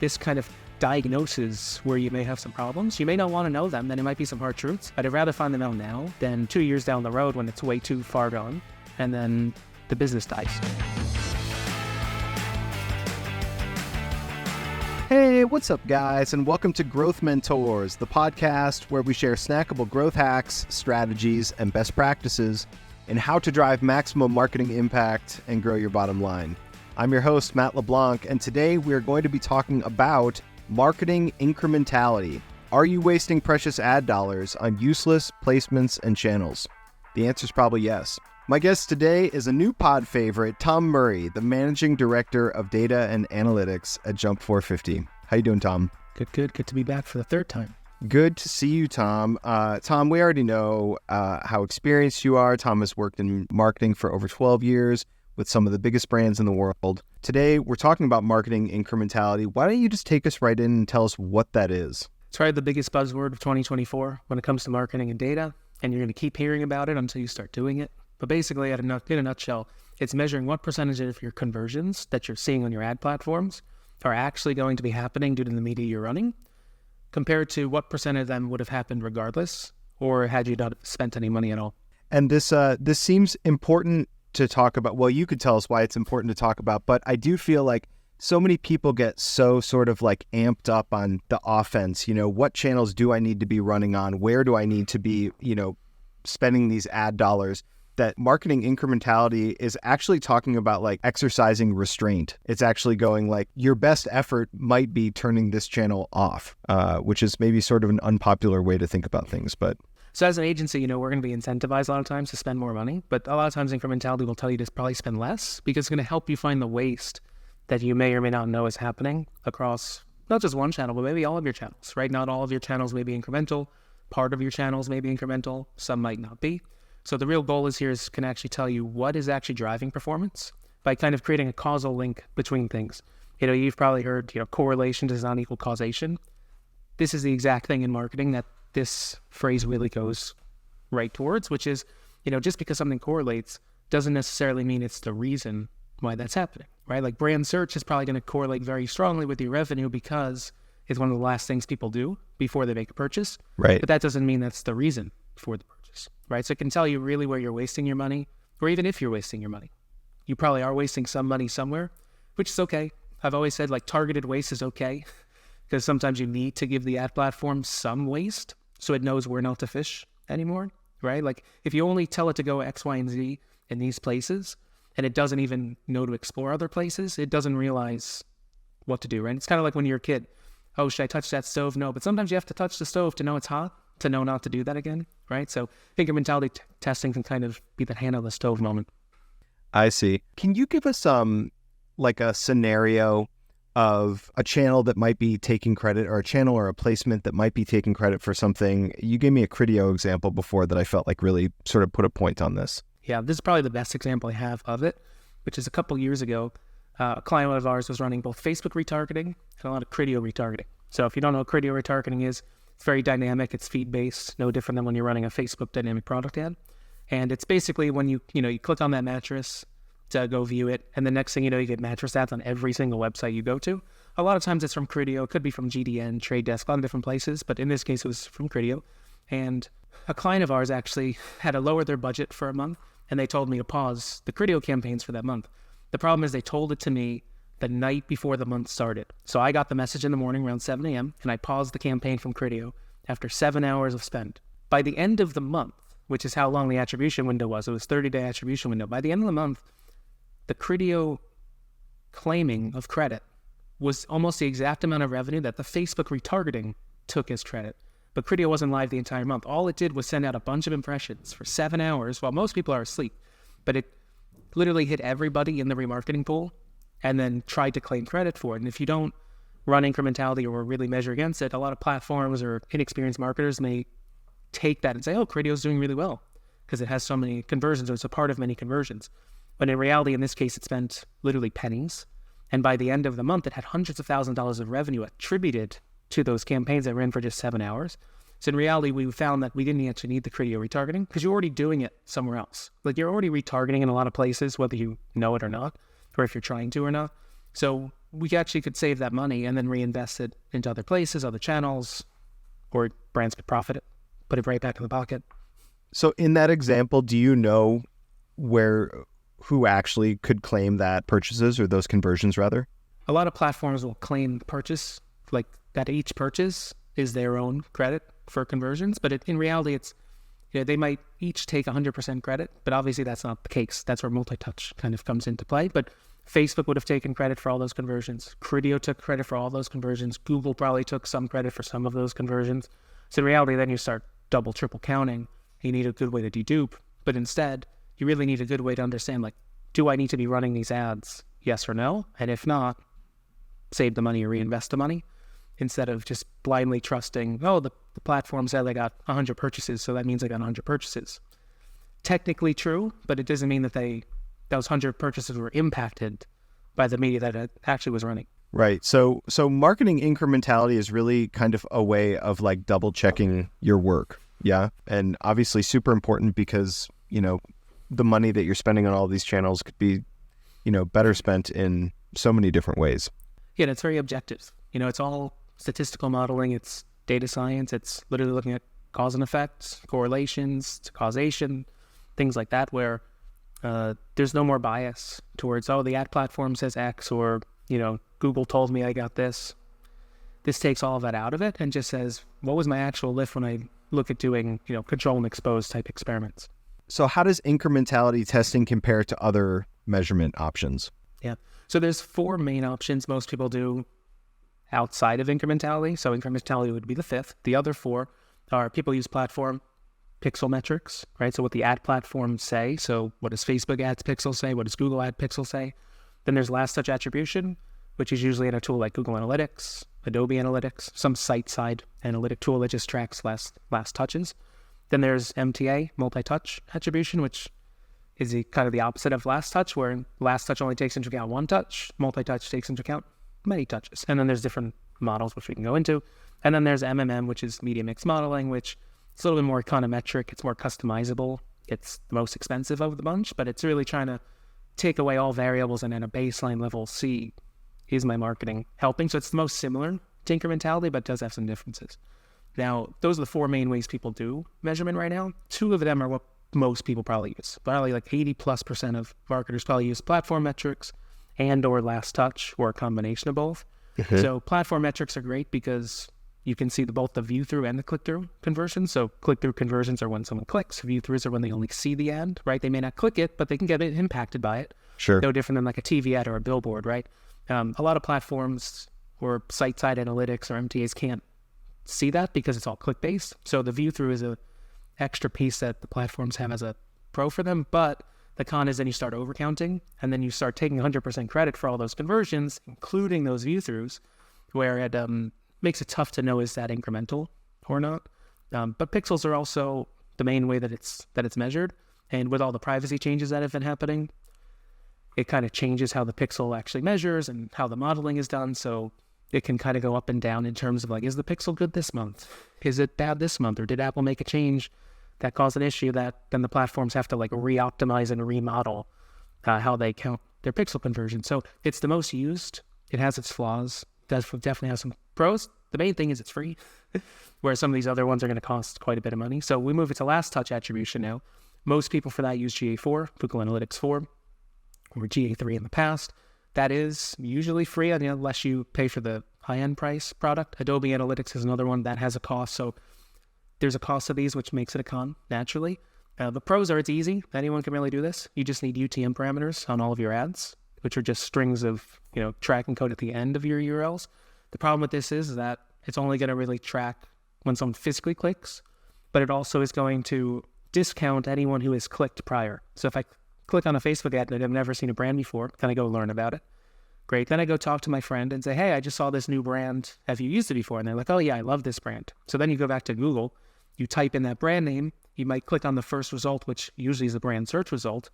This kind of diagnoses where you may have some problems. You may not want to know them, then it might be some hard truths. I'd rather find them out now than 2 years down the road when it's way too far gone, and then the business dies. Hey, what's up, guys, and welcome to Growth Mentors, the podcast where we share snackable growth hacks, strategies, and best practices in how to drive maximum marketing impact and grow your bottom line. I'm your host, Matt LeBlanc, and today we are going to be talking about marketing incrementality. Are you wasting precious ad dollars on useless placements and channels? The answer is probably yes. My guest today is a new pod favorite, Tom Murray, the Managing Director of Data and Analytics at Jump 450. How you doing, Tom? Good to be back for the third time. Good to see you, Tom. Tom, we already know how experienced you are. Tom has worked in marketing for over 12 years with some of the biggest brands in the world. Today, we're talking about marketing incrementality. Why don't you just take us right in and tell us what that is? It's probably the biggest buzzword of 2024 when it comes to marketing and data, and you're going to keep hearing about it until you start doing it. But basically, in a nutshell, it's measuring what percentage of your conversions that you're seeing on your ad platforms are actually going to be happening due to the media you're running, compared to what percent of them would have happened regardless, or had you not spent any money at all. And this seems important to talk about. Well, you could tell us why it's important to talk about, but I do feel like so many people get so sort of like amped up on the offense. What channels do I need to be running on? Where do I need to be, spending these ad dollars? That marketing incrementality is actually talking about like exercising restraint. It's actually going like your best effort might be turning this channel off, which is maybe sort of an unpopular way to think about things, but. So as an agency, we're going to be incentivized a lot of times to spend more money, but a lot of times incrementality will tell you to probably spend less because it's going to help you find the waste that you may or may not know is happening across not just one channel, but maybe all of your channels, right? Not all of your channels may be incremental. Part of your channels may be incremental. Some might not be. So the real goal can actually tell you what is actually driving performance by kind of creating a causal link between things. You've probably heard, correlation does not equal causation. This is the exact thing in marketing that this phrase really goes right towards, which is, just because something correlates doesn't necessarily mean it's the reason why that's happening, right? Like brand search is probably going to correlate very strongly with your revenue because it's one of the last things people do before they make a purchase. Right. But that doesn't mean that's the reason for the purchase, right? So it can tell you really where you're wasting your money, or even if you're wasting your money. You probably are wasting some money somewhere, which is okay. I've always said like targeted waste is okay because sometimes you need to give the ad platform some waste so it knows where not to fish anymore, right? Like if you only tell it to go X, Y, and Z in these places, and it doesn't even know to explore other places, it doesn't realize what to do, right? It's kind of like when you're a kid. Oh, should I touch that stove? No, but sometimes you have to touch the stove to know it's hot, to know not to do that again, right? So incrementality testing can kind of be the hand on the stove moment. I see. Can you give us like a scenario of a channel that might be taking credit, or a channel or a placement that might be taking credit for something? You gave me a Criteo example before that I felt like really sort of put a point on this. Yeah, this is probably the best example I have of it, which is a couple years ago, a client of ours was running both Facebook retargeting and a lot of Criteo retargeting. So if you don't know what Criteo retargeting is, it's very dynamic, it's feed-based, no different than when you're running a Facebook dynamic product ad. And it's basically when you click on that mattress to go view it, and the next thing you know, you get mattress ads on every single website you go to. A lot of times it's from Criteo, it could be from GDN, Trade Desk, a lot of different places, but in this case it was from Criteo. And a client of ours actually had to lower their budget for a month, and they told me to pause the Criteo campaigns for that month. The problem is they told it to me the night before the month started. So I got the message in the morning around 7 a.m. and I paused the campaign from Criteo after 7 hours of spend. By the end of the month, which is how long the attribution window was, it was 30-day attribution window. By the end of the month, the Criteo claiming of credit was almost the exact amount of revenue that the Facebook retargeting took as credit. But Criteo wasn't live the entire month. All it did was send out a bunch of impressions for 7 hours while most people are asleep. But it literally hit everybody in the remarketing pool and then tried to claim credit for it. And if you don't run incrementality or really measure against it, a lot of platforms or inexperienced marketers may take that and say, oh, Criteo's doing really well because it has so many conversions, or it's a part of many conversions. But in reality, in this case, it spent literally pennies. And by the end of the month, it had hundreds of thousands of dollars of revenue attributed to those campaigns that ran for just 7 hours. So in reality, we found that we didn't actually need the Criteo retargeting because you're already doing it somewhere else. Like you're already retargeting in a lot of places, whether you know it or not, or if you're trying to or not. So we actually could save that money and then reinvest it into other places, other channels, or brands could profit it, put it right back in the pocket. So in that example, do you know who actually could claim that purchases or those conversions rather? A lot of platforms will claim the purchase, like that each purchase is their own credit for conversions, but in reality, it's, they might each take 100% credit, but obviously that's not the case. That's where multi-touch kind of comes into play. But Facebook would have taken credit for all those conversions. Criteo took credit for all those conversions. Google probably took some credit for some of those conversions. So in reality, then you start double, triple counting. You need a good way to dedupe, but instead, you really need a good way to understand, like, do I need to be running these ads? Yes or no? And if not, save the money or reinvest the money instead of just blindly trusting, oh, the platform said I got 100 purchases, so that means I got 100 purchases. Technically true, but it doesn't mean that those 100 purchases were impacted by the media that it actually was running. Right. So marketing incrementality is really kind of a way of like double checking your work. Yeah. And obviously super important because, the money that you're spending on all these channels could be, better spent in so many different ways. Yeah, and it's very objective. It's all statistical modeling. It's data science. It's literally looking at cause and effects, correlations to causation, things like that, where there's no more bias towards, oh, the ad platform says X, or, Google told me I got this. This takes all of that out of it and just says, what was my actual lift when I look at doing, control and expose type experiments? So how does incrementality testing compare to other measurement options? Yeah. So there's 4 main options most people do outside of incrementality. So incrementality would be the 5th. The other 4 are people use platform pixel metrics, right? So what the ad platforms say. So what does Facebook ads pixel say? What does Google ad pixel say? Then there's last touch attribution, which is usually in a tool like Google Analytics, Adobe Analytics, some site-side analytic tool that just tracks last touches. Then there's MTA, multi-touch attribution, which is kind of the opposite of last touch, where last touch only takes into account one touch, multi-touch takes into account many touches. And then there's different models, which we can go into. And then there's MMM, which is media mix modeling, which is a little bit more econometric. It's more customizable. It's the most expensive of the bunch, but it's really trying to take away all variables and at a baseline level see, is my marketing helping? So it's the most similar to incrementality, but does have some differences. Now, those are the 4 main ways people do measurement right now. 2 of them are what most people probably use. Probably like 80+% of marketers probably use platform metrics and or last touch, or a combination of both. Mm-hmm. So platform metrics are great because you can see both the view-through and the click-through conversions. So click-through conversions are when someone clicks. View-throughs are when they only see the ad, right? They may not click it, but they can get impacted by it. Sure. No different than like a TV ad or a billboard, right? A lot of platforms or site-side analytics or MTAs can't see that because it's all click-based. So the view-through is a extra piece that the platforms have as a pro for them. But the con is then you start overcounting, and then you start taking 100% credit for all those conversions, including those view-throughs, where it makes it tough to know is that incremental or not. But pixels are also the main way that it's measured. And with all the privacy changes that have been happening, it kind of changes how the pixel actually measures and how the modeling is done. So it can kind of go up and down in terms of like, is the pixel good this month? Is it bad this month? Or did Apple make a change that caused an issue that then the platforms have to like re-optimize and remodel how they count their pixel conversion? So it's the most used. It has its flaws. Definitely has some pros. The main thing is it's free, where some of these other ones are going to cost quite a bit of money. So we move it to last touch attribution now. Most people for that use GA4, Google Analytics 4, or GA3 in the past. That is usually free unless you pay for the high-end price product. Adobe Analytics is another one that has a cost. So there's a cost of these, which makes it a con, naturally. The pros are it's easy. Anyone can really do this. You just need UTM parameters on all of your ads, which are just strings of tracking code at the end of your URLs. The problem with this is that it's only going to really track when someone physically clicks, but it also is going to discount anyone who has clicked prior. So if I click on a Facebook ad and I've never seen a brand before, then I go learn about it. Great. Then I go talk to my friend and say, hey, I just saw this new brand. Have you used it before? And they're like, oh yeah, I love this brand. So then you go back to Google, you type in that brand name, you might click on the first result, which usually is a brand search result.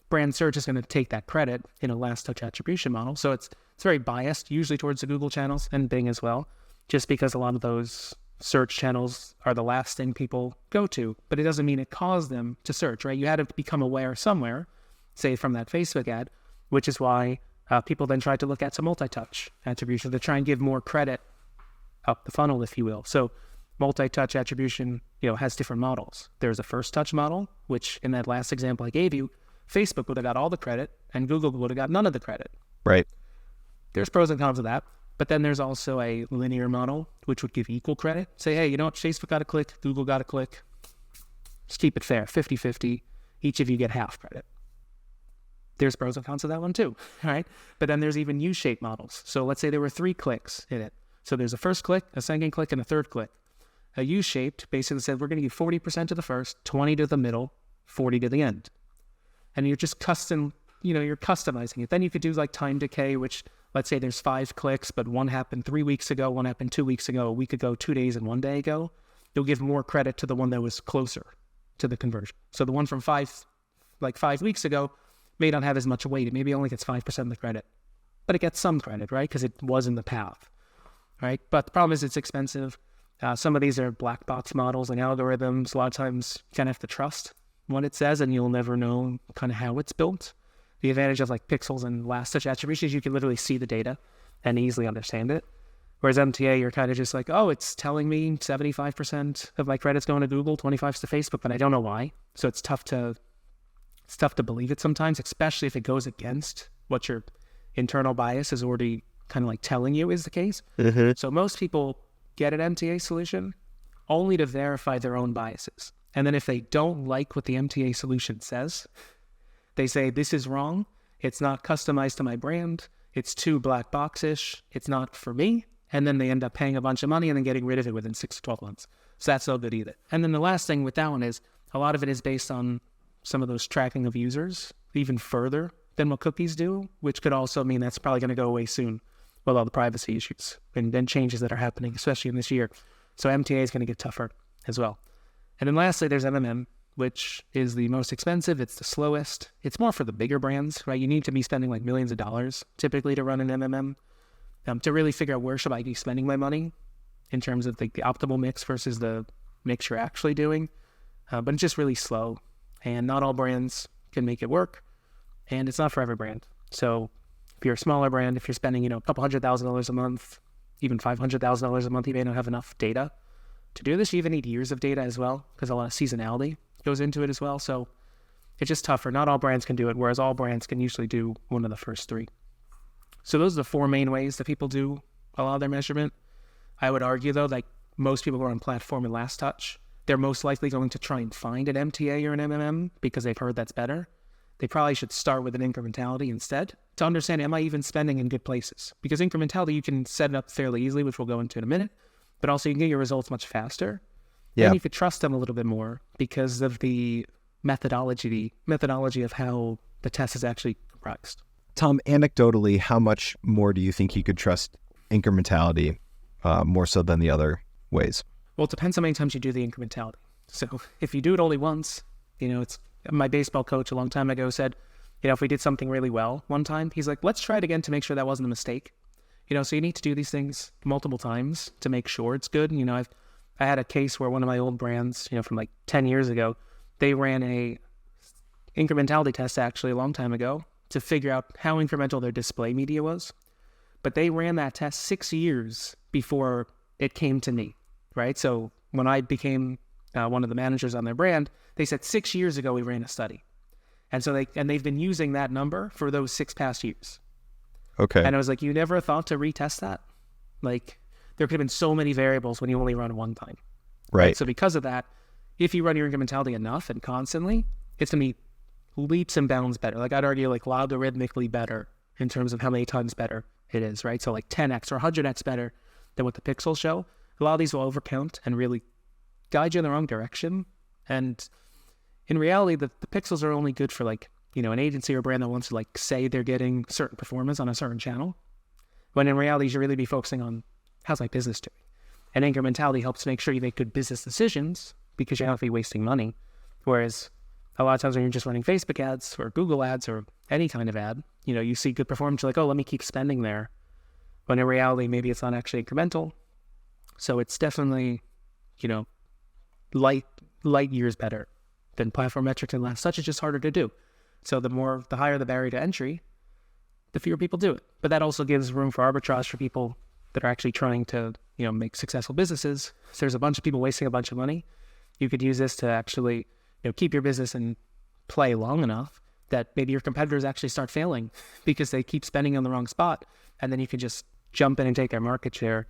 Brand search is going to take that credit in a last touch attribution model. So it's very biased, usually towards the Google channels and Bing as well, just because a lot of those search channels are the last thing people go to. But it doesn't mean it caused them to search, right? You had to become aware somewhere, say from that Facebook ad, which is why People then try to look at some multi-touch attribution to try and give more credit up the funnel, if you will. So multi-touch attribution, has different models. There's a first touch model, which in that last example I gave you, Facebook would have got all the credit and Google would have got none of the credit. Right. There's pros and cons of that. But then there's also a linear model, which would give equal credit. Say, hey, you know what? Facebook got a click, Google got a click. Let's keep it fair, 50-50. Each of you get half credit. There's pros and cons of that one too, all right? But then there's even U-shaped models. So let's say there were 3 clicks in it. So there's a first click, a second click, and a third click. A U-shaped basically said, we're going to give 40% to the first, 20 to the middle, 40 to the end. And you're just you're customizing it. Then you could do like time decay, which let's say there's 5 clicks, but one happened 3 weeks ago, one happened 2 weeks ago, a week ago, 2 days, and 1 day ago. You'll give more credit to the one that was closer to the conversion. So the one from 5 weeks ago may not have as much weight. It maybe only gets 5% of the credit, but it gets some credit, right? Because it was in the path, right? But the problem is it's expensive. Some of these are black box models and algorithms. A lot of times you kind of have to trust what it says and you'll never know kind of how it's built. The advantage of like pixels and last touch attribution is you can literally see the data and easily understand it. Whereas MTA, you're kind of just like, oh, it's telling me 75% of my credit's going to Google, 25% to Facebook, but I don't know why. So it's tough to believe it sometimes, especially if it goes against what your internal bias is already kind of like telling you is the case. Mm-hmm. So most people get an MTA solution only to verify their own biases. And then if they don't like what the MTA solution says, they say, this is wrong. It's not customized to my brand. It's too black box-ish. It's not for me. And then they end up paying a bunch of money and then getting rid of it within 6 to 12 months. So that's no good either. And then the last thing with that one is a lot of it is based on some of those tracking of users even further than what cookies do, which could also mean that's probably going to go away soon with all the privacy issues and then changes that are happening, especially in this year. So MTA is going to get tougher as well. And then lastly, there's MMM, which is the most expensive. It's the slowest. It's more for the bigger brands, right? You need to be spending like millions of dollars typically to run an MMM to really figure out where should I be spending my money in terms of the optimal mix versus the mix you're actually doing. But it's just really slow and not all brands can make it work and it's not for every brand. So if you're a smaller brand, if you're spending, a couple $100,000 a month, even $500,000 a month, you may not have enough data to do this. You even need years of data as well because a lot of seasonality goes into it as well. So it's just tougher. Not all brands can do it, whereas all brands can usually do one of the first 3. So those are the 4 main ways that people do a lot of their measurement. I would argue, though, like most people who are on platform and last touch, they're most likely going to try and find an MTA or an MMM because they've heard that's better. They probably should start with an incrementality instead to understand, am I even spending in good places? Because incrementality, you can set it up fairly easily, which we'll go into in a minute, but also you can get your results much faster. Yeah. And you could trust them a little bit more because of the methodology of how the test is actually comprised. Tom, anecdotally, how much more do you think you could trust incrementality more so than the other ways? Well, it depends how many times you do the incrementality. So if you do it only once, it's my baseball coach a long time ago said, if we did something really well one time, he's like, let's try it again to make sure that wasn't a mistake. So you need to do these things multiple times to make sure it's good. I had a case where one of my old brands, from like 10 years ago, they ran a incrementality test actually a long time ago to figure out how incremental their display media was. But they ran that test 6 years before it came to me, right? So when I became one of the managers on their brand, they said 6 years ago we ran a study. And so they've been using that number for those 6 past years. Okay. And I was like, you never thought to retest that? Like, there could have been so many variables when you only run one time. Right. So because of that, if you run your incrementality enough and constantly, it's going to be leaps and bounds better. Like I'd argue like logarithmically better in terms of how many times better it is, right? So like 10x or 100x better than what the pixels show. A lot of these will overcount and really guide you in the wrong direction. And in reality, the pixels are only good for like, an agency or brand that wants to like say they're getting certain performance on a certain channel. When in reality, you should really be focusing on how's my business doing? And incrementality helps make sure you make good business decisions because you're not be wasting money. Whereas a lot of times when you're just running Facebook ads or Google ads or any kind of ad, you see good performance, you're like, oh, let me keep spending there. When in reality, maybe it's not actually incremental. So it's definitely, light years better than platform metrics and last touch. It's just harder to do. So the higher the barrier to entry, the fewer people do it. But that also gives room for arbitrage for people that are actually trying to, make successful businesses. So there's a bunch of people wasting a bunch of money. You could use this to actually, keep your business in play long enough that maybe your competitors actually start failing because they keep spending on the wrong spot. And then you can just jump in and take their market share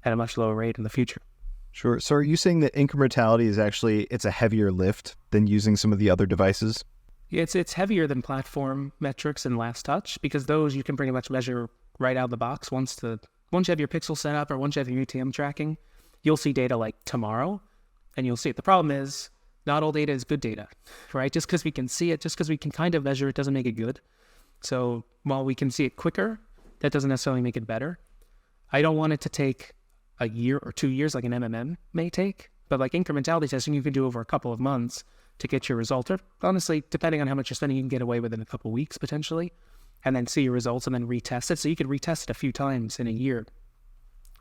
at a much lower rate in the future. Sure. So are you saying that incrementality is actually, it's a heavier lift than using some of the other devices? Yeah, it's heavier than platform metrics and last touch, because those you can pretty much measure right out of the box. Once you have your pixel set up or once you have your UTM tracking, you'll see data like tomorrow and you'll see it. The problem is not all data is good data, right? Just because we can see it, just because we can kind of measure it doesn't make it good. So while we can see it quicker, that doesn't necessarily make it better. I don't want it to take a year or 2 years like an MMM may take, but like incrementality testing, you can do over a couple of months to get your result. Or honestly, depending on how much you're spending, you can get away within a couple of weeks potentially, and then see your results and then retest it. So you could retest it a few times in a year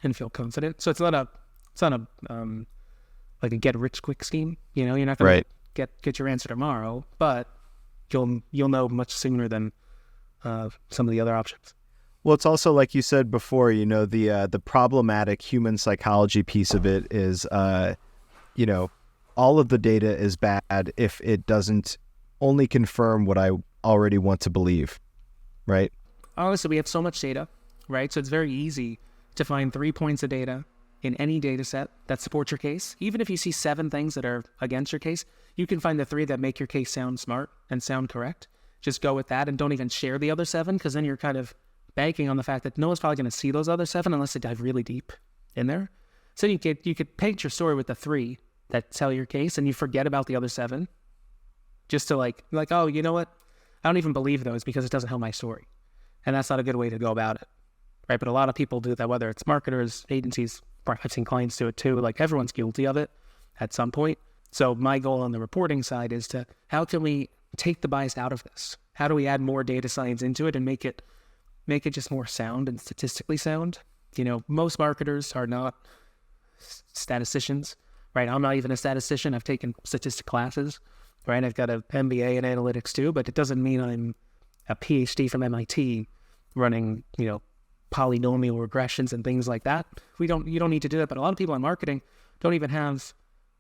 and feel confident. So it's not a like a get rich quick scheme. You're not going to get your answer tomorrow, but you'll know much sooner than some of the other options. Well, it's also like you said before, the problematic human psychology piece of it is, all of the data is bad if it doesn't only confirm what I already want to believe, right? Honestly, we have so much data, right? So it's very easy to find 3 points of data in any data set that supports your case. Even if you see 7 things that are against your case, you can find the 3 that make your case sound smart and sound correct. Just go with that and don't even share the other 7, because then you're kind of banking on the fact that no one's probably going to see those other 7 unless they dive really deep in there. So you could paint your story with the 3 that tell your case, and you forget about the other 7, just to like, oh, you know what? I don't even believe those because it doesn't help my story. And that's not a good way to go about it, right? But a lot of people do that, whether it's marketers, agencies, I've seen clients do it too. Like everyone's guilty of it at some point. So my goal on the reporting side is how can we take the bias out of this? How do we add more data science into it and make it just more sound and statistically sound? Most marketers are not statisticians, right? I'm not even a statistician. I've taken statistic classes, right? I've got an MBA in analytics too, but it doesn't mean I'm a PhD from MIT running, polynomial regressions and things like that. You don't need to do that. But a lot of people in marketing don't even have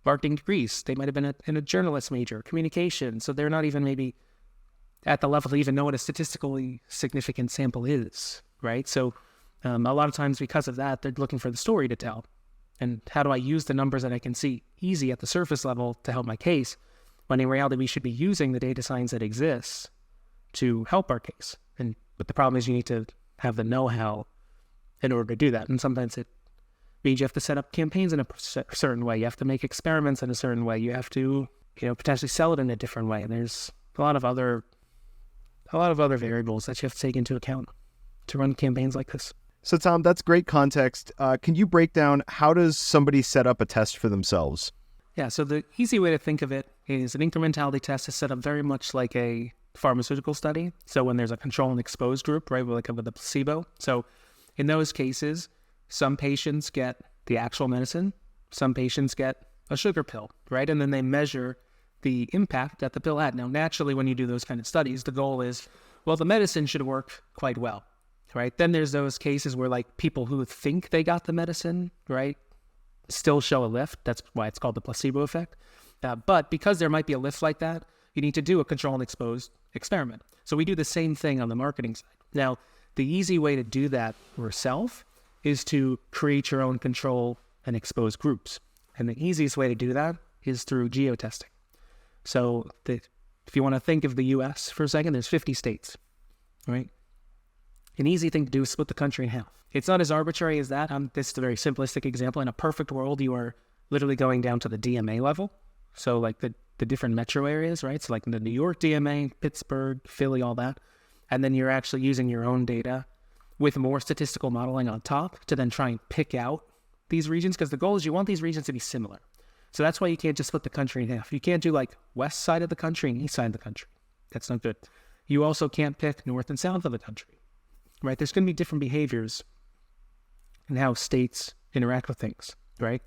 marketing degrees. They might have been in a journalist major, communication. So they're not even maybe at the level to even know what a statistically significant sample is, right? So a lot of times because of that, they're looking for the story to tell. And how do I use the numbers that I can see easy at the surface level to help my case? When in reality, we should be using the data science that exists to help our case. But the problem is you need to have the know-how in order to do that. And sometimes it means you have to set up campaigns in a certain way. You have to make experiments in a certain way. You have to, potentially sell it in a different way. And there's a lot of other variables that you have to take into account to run campaigns like this. So Tom, that's great context. Can you break down how does somebody set up a test for themselves? Yeah, so the easy way to think of it is an incrementality test is set up very much like a pharmaceutical study. So when there's a control and exposed group, right, with a placebo. So in those cases, some patients get the actual medicine, some patients get a sugar pill, right? And then they measure the impact that the pill had. Now, naturally, when you do those kind of studies, the goal is, well, the medicine should work quite well, right? Then there's those cases where like people who think they got the medicine, right, still show a lift. That's why it's called the placebo effect. But because there might be a lift like that, you need to do a control and exposed experiment. So we do the same thing on the marketing side. Now, the easy way to do that yourself is to create your own control and exposed groups. And the easiest way to do that is through geotesting. So if you want to think of the U.S. for a second, there's 50 states, right? An easy thing to do is split the country in half. It's not as arbitrary as that. This is a very simplistic example. In a perfect world, you are literally going down to the DMA level. So like the different metro areas, right? So like the New York DMA, Pittsburgh, Philly, all that. And then you're actually using your own data with more statistical modeling on top to then try and pick out these regions, because the goal is you want these regions to be similar. So that's why you can't just split the country in half. You can't do like west side of the country and east side of the country. That's not good. You also can't pick north and south of the country, right? There's going to be different behaviors in how states interact with things, right?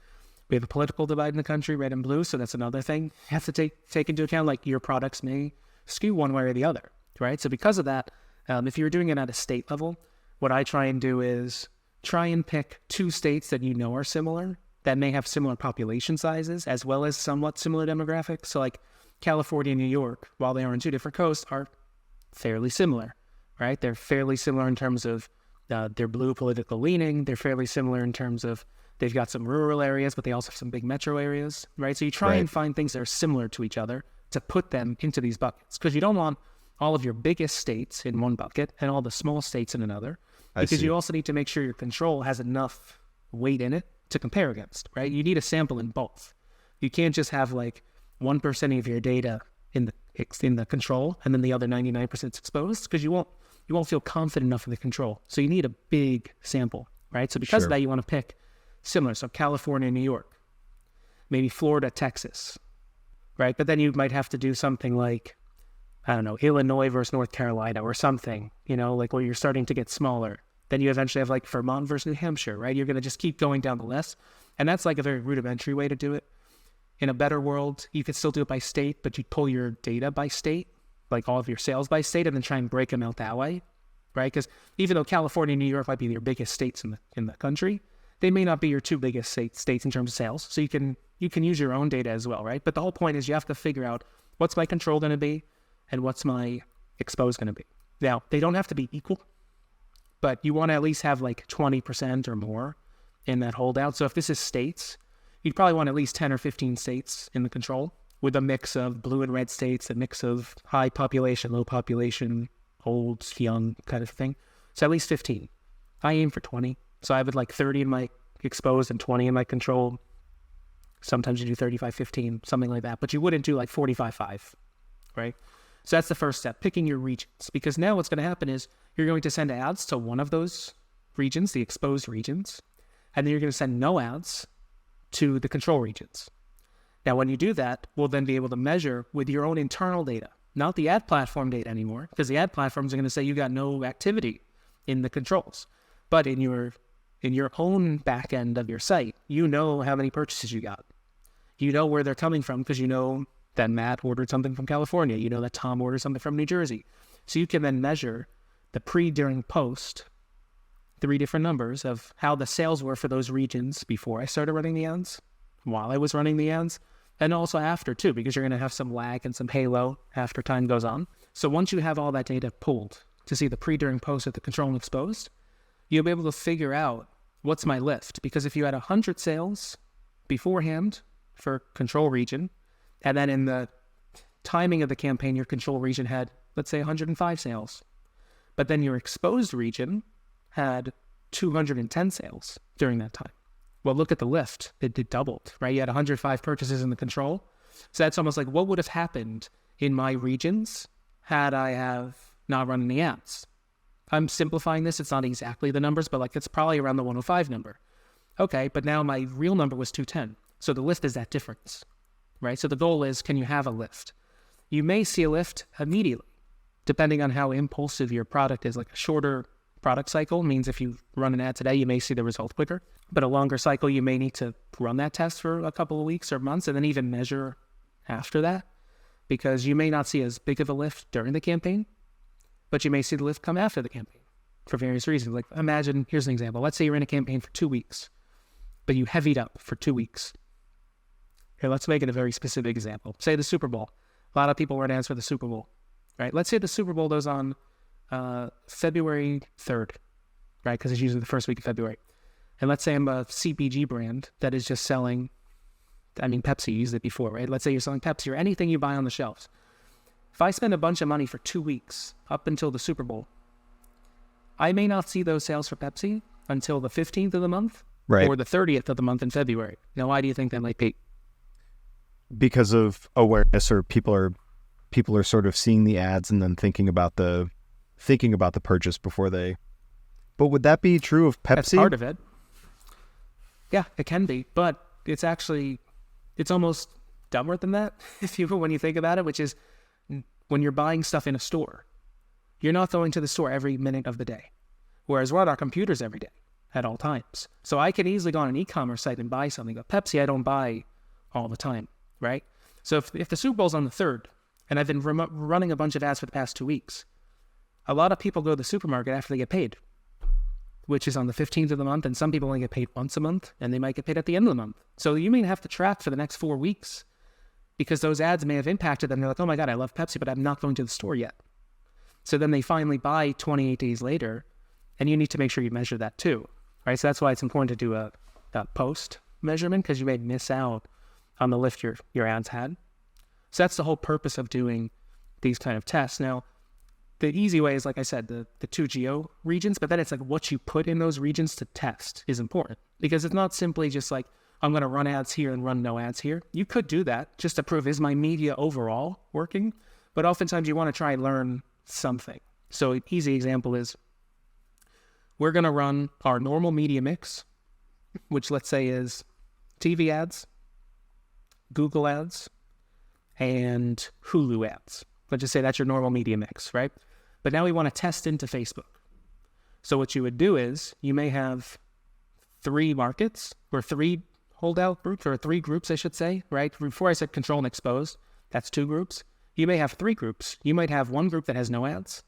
We have a political divide in the country, red and blue, so that's another thing. You have to take into account, like your products may skew one way or the other, right? So because of that, If you're doing it at a state level, what I try and do is try and pick 2 states that you know are similar, that may have similar population sizes, as well as somewhat similar demographics. So like California and New York, while they are on 2 different coasts, are fairly similar, right? They're fairly similar in terms of their blue political leaning. They're fairly similar in terms of they've got some rural areas, but they also have some big metro areas, right? So you try and find things that are similar to each other to put them into these buckets, because you don't want all of your biggest states in one bucket and all the small states in another, because you also need to make sure your control has enough weight in it to compare against, right? You need a sample in both. You can't just have like 1% of your data in the control and then the other 99% is exposed, because you won't feel confident enough in the control. So you need a big sample, right? So because of that, you want to pick similar. So California, New York, maybe Florida, Texas, right? But then you might have to do something like, I don't know, Illinois versus North Carolina or something, like where you're starting to get smaller. Then you eventually have like Vermont versus New Hampshire, right? You're going to just keep going down the list. And that's like a very rudimentary way to do it. In a better world, you could still do it by state, but you'd pull your data by state, like all of your sales by state, and then try and break them out that way, right? Because even though California and New York might be your biggest states in the country, they may not be your 2 biggest states in terms of sales. So you can use your own data as well, right? But the whole point is you have to figure out what's my control going to be and what's my exposed going to be. Now, they don't have to be equal, but you want to at least have like 20% or more in that holdout. So if this is states, you'd probably want at least 10 or 15 states in the control, with a mix of blue and red states, a mix of high population, low population, old, young kind of thing. So at least 15. I aim for 20. So I would like 30 in my exposed and 20 in my control. Sometimes you do 35-15, something like that. But you wouldn't do like 45-5, right? So that's the first step, picking your regions. Because now what's going to happen is you're going to send ads to one of those regions, the exposed regions, and then you're going to send no ads to the control regions. Now, when you do that, we'll then be able to measure with your own internal data, not the ad platform data anymore, because the ad platforms are going to say you got no activity in the controls. But in your own back end of your site, you know how many purchases you got. You know where they're coming from, because you know that Matt ordered something from California. You know that Tom ordered something from New Jersey. So you can then measure the pre, during, post, 3 different numbers of how the sales were for those regions before I started running the ads, while I was running the ads, and also after too, because you're going to have some lag and some halo after time goes on. So once you have all that data pulled to see the pre, during, post of the control and exposed, you'll be able to figure out what's my lift. Because if you had 100 sales beforehand for control region, and then in the timing of the campaign, your control region had, let's say, 105 sales, but then your exposed region had 210 sales during that time. Well, look at the lift. It doubled, right? You had 105 purchases in the control. So that's almost like what would have happened in my regions had I have not run any ads. I'm simplifying this. It's not exactly the numbers, but like it's probably around the 105 number. Okay, but now my real number was 210. So the lift is that difference, right? So the goal is, can you have a lift? You may see a lift immediately, depending on how impulsive your product is. Like a shorter product cycle means if you run an ad today, you may see the result quicker. But a longer cycle, you may need to run that test for a couple of weeks or months and then even measure after that, because you may not see as big of a lift during the campaign, but you may see the lift come after the campaign for various reasons. Like imagine, here's an example. Let's say you're in a campaign for 2 weeks, but you heavied up for 2 weeks. Here, let's make it a very specific example. Say the Super Bowl. A lot of people run ads for the Super Bowl, right? Let's say the Super Bowl goes on February 3rd, right? Because it's usually the first week of February. And let's say I'm a CPG brand that is just selling, Pepsi used it before, right? Let's say you're selling Pepsi or anything you buy on the shelves. If I spend a bunch of money for 2 weeks up until the Super Bowl, I may not see those sales for Pepsi until the 15th of the month, right, or the 30th of the month in February. Now, why do you think that might be? Because of awareness, or people are sort of seeing the ads and then thinking about the purchase before they. But would that be true of Pepsi? That's part of it. Yeah, it can be, but it's almost dumber than that, when you think about it, which is when you're buying stuff in a store, you're not going to the store every minute of the day, whereas we're at our computers every day at all times. So I can easily go on an e-commerce site and buy something, but Pepsi I don't buy all the time, right? So if the Super Bowl's on the 3rd, and I've been running a bunch of ads for the past 2 weeks, A lot of people go to the supermarket after they get paid, which is on the 15th of the month, and some people only get paid once a month, and they might get paid at the end of the month. So you may have to track for the next 4 weeks because those ads may have impacted them. They're like, oh my God, I love Pepsi, but I'm not going to the store yet. So then they finally buy 28 days later, and you need to make sure you measure that too, right? So that's why it's important to do a post measurement, because you may miss out on the lift your ads had. So that's the whole purpose of doing these kind of tests. Now, the easy way is, like I said, the 2 geo regions, but then it's like what you put in those regions to test is important, because it's not simply just like, I'm going to run ads here and run no ads here. You could do that just to prove, is my media overall working? But oftentimes you want to try and learn something. So an easy example is, we're going to run our normal media mix, which let's say is TV ads, Google ads, and Hulu ads. Let's just say that's your normal media mix, right? But now we want to test into Facebook. So what you would do is, you may have 3 markets, or 3 holdout groups, or 3 groups, I should say, right? Before I said control and expose, that's 2 groups. You may have 3 groups. You might have one group that has no ads.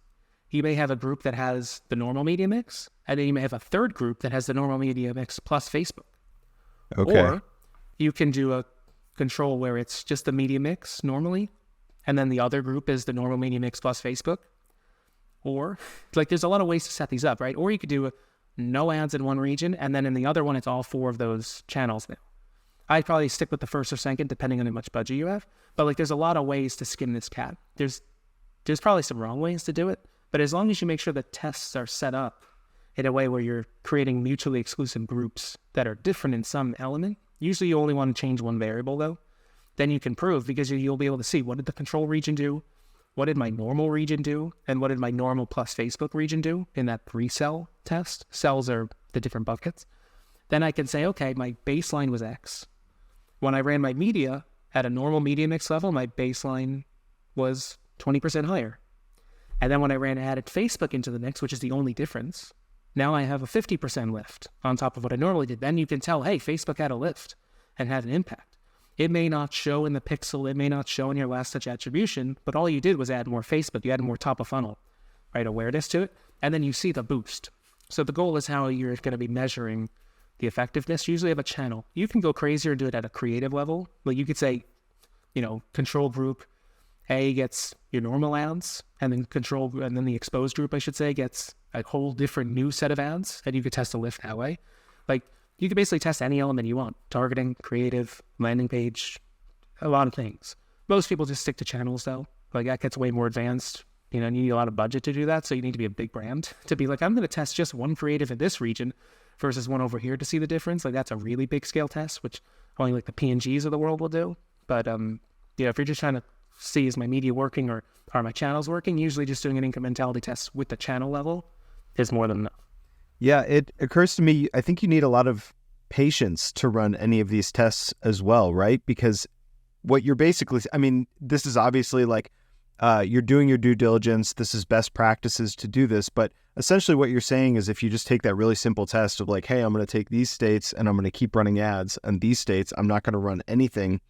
You may have a group that has the normal media mix, and then you may have a third group that has the normal media mix plus Facebook. Okay. Or you can do a control where it's just the media mix normally, and then the other group is the normal media mix plus Facebook. Or, like, there's a lot of ways to set these up, right? Or you could do no ads in one region, and then in the other one, it's all 4 of those channels now. I'd probably stick with the first or second, depending on how much budget you have. But, like, there's a lot of ways to skin this cat. There's probably some wrong ways to do it, but as long as you make sure the tests are set up in a way where you're creating mutually exclusive groups that are different in some element, usually you only want to change one variable, though, then you can prove, because you'll be able to see, what did the control region do? What did my normal region do? And what did my normal plus Facebook region do in that 3-cell test? Cells are the different buckets. Then I can say, okay, my baseline was X. When I ran my media at a normal media mix level, my baseline was 20% higher. And then when I added Facebook into the mix, which is the only difference, now I have a 50% lift on top of what I normally did. Then you can tell, hey, Facebook had a lift and had an impact. It may not show in the pixel, it may not show in your last touch attribution, but all you did was add more Facebook. You added more top of funnel, right, awareness to it, and then you see the boost. So the goal is how you're going to be measuring the effectiveness. Usually have a channel. You can go crazier and do it at a creative level. Like, you could say, control group A gets your normal ads, and then the exposed group, I should say, gets a whole different new set of ads, and you could test a lift that way. Like, you can basically test any element you want. Targeting, creative, landing page, a lot of things. Most people just stick to channels, though. Like, that gets way more advanced. You need a lot of budget to do that, so you need to be a big brand to be like, I'm going to test just one creative in this region versus one over here to see the difference. Like, that's a really big scale test, which only like the P&Gs of the world will do. But if you're just trying to see, is my media working or are my channels working, usually just doing an incrementality test with the channel level is more than enough. Yeah, it occurs to me, I think you need a lot of patience to run any of these tests as well, right? Because what you're basically, this is obviously like, you're doing your due diligence, this is best practices to do this, but essentially what you're saying is, if you just take that really simple test of like, hey, I'm going to take these states and I'm going to keep running ads, and these states, I'm not going to run anything,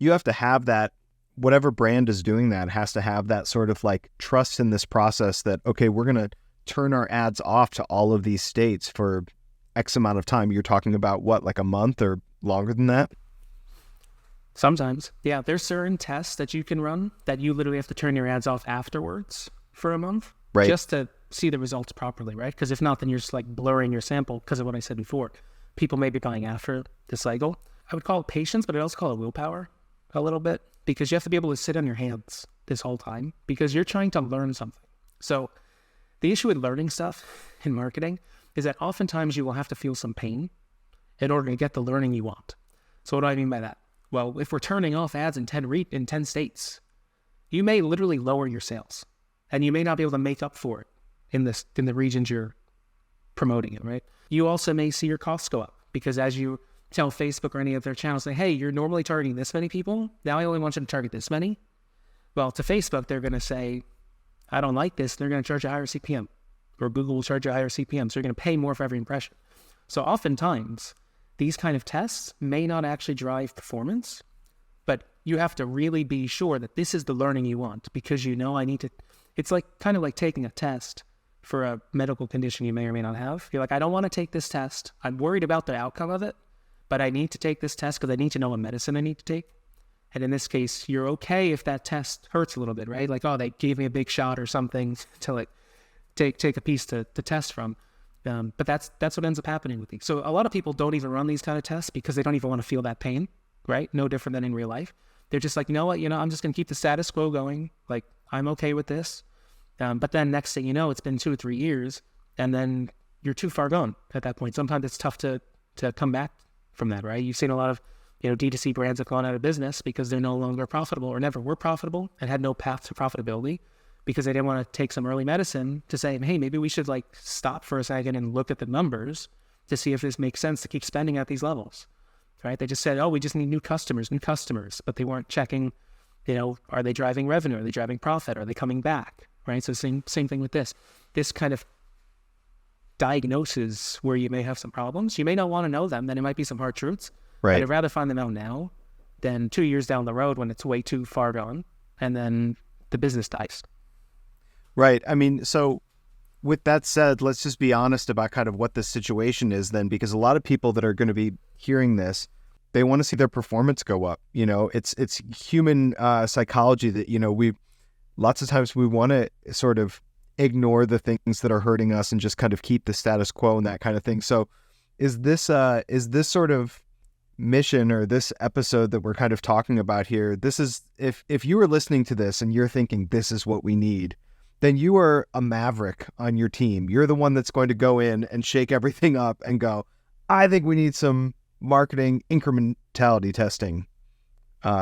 you have to have that, whatever brand is doing that has to have that sort of like trust in this process that, okay, we're going to turn our ads off to all of these states for X amount of time. You're talking about what, like a month or longer than that? Sometimes. Yeah, there's certain tests that you can run that you literally have to turn your ads off afterwards for a month, right, just to see the results properly, right? Because if not, then you're just like blurring your sample because of what I said before. People may be buying after the cycle. I would call it patience, but I'd also call it willpower a little bit, because you have to be able to sit on your hands this whole time because you're trying to learn something. So the issue with learning stuff in marketing is that oftentimes you will have to feel some pain in order to get the learning you want. So what do I mean by that? Well, if we're turning off ads in 10 states, you may literally lower your sales, and you may not be able to make up for it in the regions you're promoting it, right? You also may see your costs go up, because as you tell Facebook or any of their channels, say, hey, you're normally targeting this many people, now I only want you to target this many. Well, to Facebook, they're going to say, I don't like this. They're going to charge a higher CPM, or Google will charge a higher CPM. So you're going to pay more for every impression. So oftentimes, these kind of tests may not actually drive performance, but you have to really be sure that this is the learning you want, because I need to It's like kind of like taking a test for a medical condition you may or may not have. You're like, I don't want to take this test. I'm worried about the outcome of it, but I need to take this test because I need to know what medicine I need to take. And in this case, you're okay if that test hurts a little bit, right? Like, oh, they gave me a big shot or something to like take a piece to test from. But that's what ends up happening with these. So a lot of people don't even run these kind of tests because they don't even want to feel that pain, right? No different than in real life. They're just like, you know what, I'm just going to keep the status quo going. Like, I'm okay with this. But then next thing you know, it's been 2 or 3 years, and then you're too far gone at that point. Sometimes it's tough to come back from that, right? You've seen a lot of, D2C brands have gone out of business because they're no longer profitable or never were profitable and had no path to profitability because they didn't want to take some early medicine to say, hey, maybe we should like stop for a second and look at the numbers to see if this makes sense to keep spending at these levels, right? They just said, oh, we just need new customers, but they weren't checking, are they driving revenue? Are they driving profit? Are they coming back, right? So same thing with this kind of diagnosis where you may have some problems. You may not want to know them, then it might be some hard truths. Right. I'd rather find them out now than 2 years down the road when it's way too far gone and then the business dies. Right. I mean, so with that said, let's just be honest about kind of what the situation is then, because a lot of people that are going to be hearing this, they want to see their performance go up. It's human psychology that, we lots of times we want to sort of ignore the things that are hurting us and just kind of keep the status quo and that kind of thing. So is this sort of mission or this episode that we're kind of talking about here, this is, if you are listening to this and you're thinking this is what we need, then you are a maverick on your team. You're the one that's going to go in and shake everything up and go, I think we need some marketing incrementality testing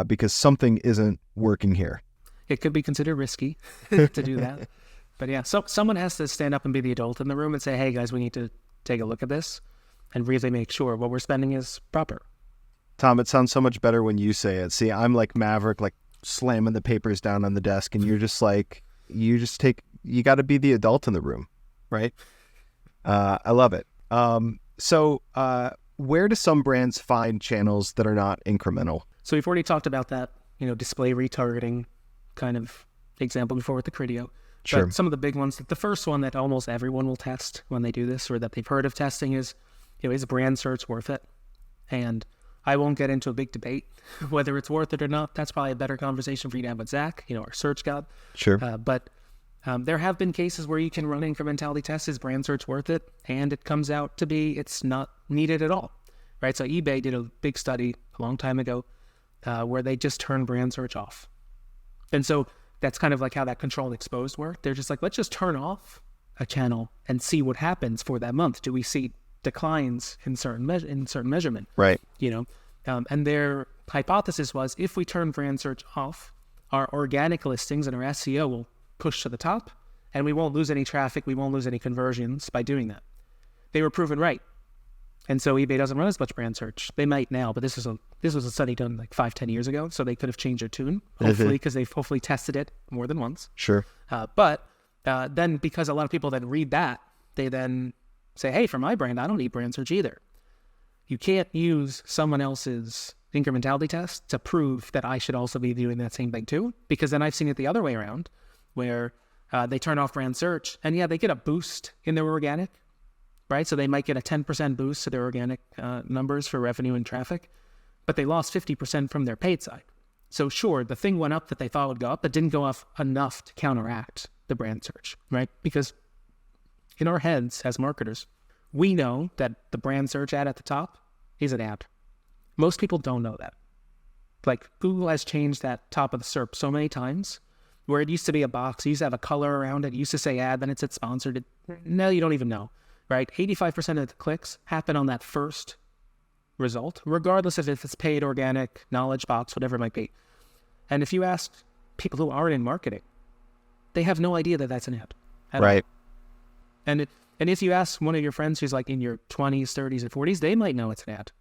because something isn't working here. It could be considered risky to do that. But yeah, so someone has to stand up and be the adult in the room and say, hey guys, we need to take a look at this and really make sure what we're spending is proper. Tom, it sounds so much better when you say it. See, I'm like maverick, like slamming the papers down on the desk, and you're just like, you got to be the adult in the room, right? I love it. So where do some brands find channels that are not incremental? So we've already talked about that, display retargeting kind of example before with the Criteo. Sure. But some of the big ones, the first one that almost everyone will test when they do this or that they've heard of testing is, is brand search worth it? And I won't get into a big debate whether it's worth it or not. That's probably a better conversation for you to have with Zach, our search god. Sure. But there have been cases where you can run incrementality tests. Is brand search worth it? And it comes out to be it's not needed at all, right? So eBay did a big study a long time ago where they just turned brand search off. And so that's kind of like how that controlled exposed worked. They're just like, let's just turn off a channel and see what happens for that month. Do we see declines in certain measurement? Right. And their hypothesis was if we turn brand search off, our organic listings and our SEO will push to the top and we won't lose any traffic. We won't lose any conversions by doing that. They were proven right. And so eBay doesn't run as much brand search. They might now, but this was a study done like 5-10 years ago. So they could have changed their tune, hopefully, because they've hopefully tested it more than once. Sure. But then because a lot of people then read that, they then say, hey, for my brand, I don't need brand search either. You can't use someone else's incrementality test to prove that I should also be doing that same thing too, because then I've seen it the other way around where they turn off brand search and yeah, they get a boost in their organic, right? So they might get a 10% boost to their organic numbers for revenue and traffic, but they lost 50% from their paid side. So sure, the thing went up that they thought would go up, but didn't go up enough to counteract the brand search, right? Because in our heads as marketers, we know that the brand search ad at the top is an ad. Most people don't know that. Like Google has changed that top of the SERP so many times where it used to be a box, it used to have a color around it, it used to say ad, then it said sponsored. Now you don't even know, right? 85% of the clicks happen on that first result, regardless of if it's paid, organic, knowledge box, whatever it might be. And if you ask people who aren't in marketing, they have no idea that that's an ad. Right. And if you ask one of your friends who's like in your 20s, 30s, or 40s, they might know it's an ad.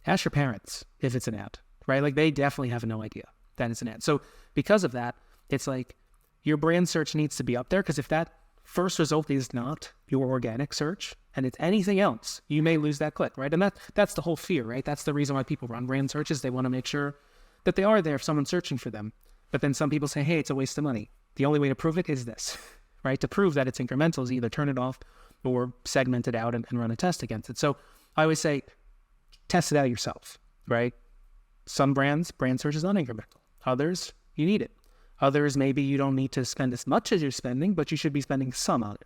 Ask your parents if it's an ad, right? Like they definitely have no idea that it's an ad. So because of that, it's like your brand search needs to be up there because if that first result is not your organic search and it's anything else, you may lose that click, right? And that's the whole fear, right? That's the reason why people run brand searches. They want to make sure that they are there if someone's searching for them. But then some people say, hey, it's a waste of money. the only way to prove it is this, right? To prove that it's incremental is either turn it off or segment it out and run a test against it. So I always say, test it out yourself, right? Some brand search is not incremental. Others, you need it. Others, maybe you don't need to spend as much as you're spending, but you should be spending some on it.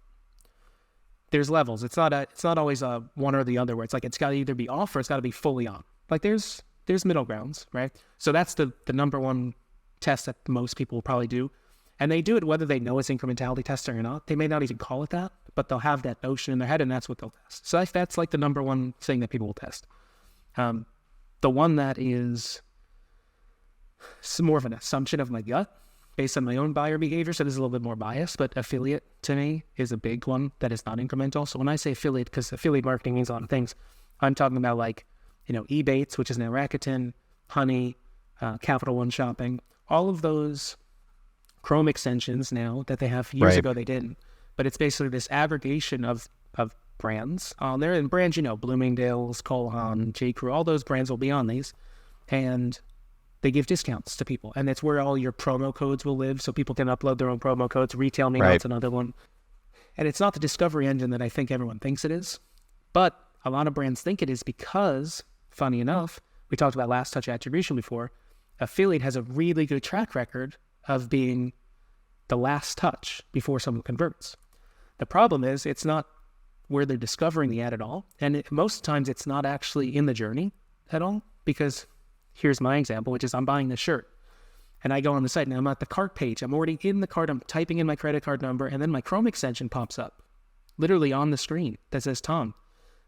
There's levels. It's not always a one or the other where it's like it's got to either be off or it's got to be fully on. Like there's middle grounds, right? So that's the number one test that most people will probably do. And they do it whether they know it's incrementality testing or not. They may not even call it that, but they'll have that notion in their head and that's what they'll test. So that's like the number one thing that people will test. The one that is more of an assumption of my gut based on my own buyer behavior, so this is a little bit more biased, but affiliate to me is a big one that is not incremental. So when I say affiliate, because affiliate marketing means a lot of things, I'm talking about like, Ebates, which is now Rakuten, Honey, Capital One Shopping, all of those Chrome extensions now that they have years ago they didn't. But it's basically this aggregation of brands on there, and brands, Bloomingdale's, Cole Haan, J. Crew, all those brands will be on these, and they give discounts to people, and that's where all your promo codes will live, so people can upload their own promo codes. Retail Me Now's another one, and it's not the discovery engine that I think everyone thinks it is, but a lot of brands think it is because, funny enough, we talked about last touch attribution before. Affiliate has a really good track record of being the last touch before someone converts. The problem is it's not where they're discovering the ad at all. And most times it's not actually in the journey at all, because here's my example, which is I'm buying this shirt and I go on the site and I'm at the cart page. I'm already in the cart. I'm typing in my credit card number and then my Chrome extension pops up literally on the screen that says, Tom,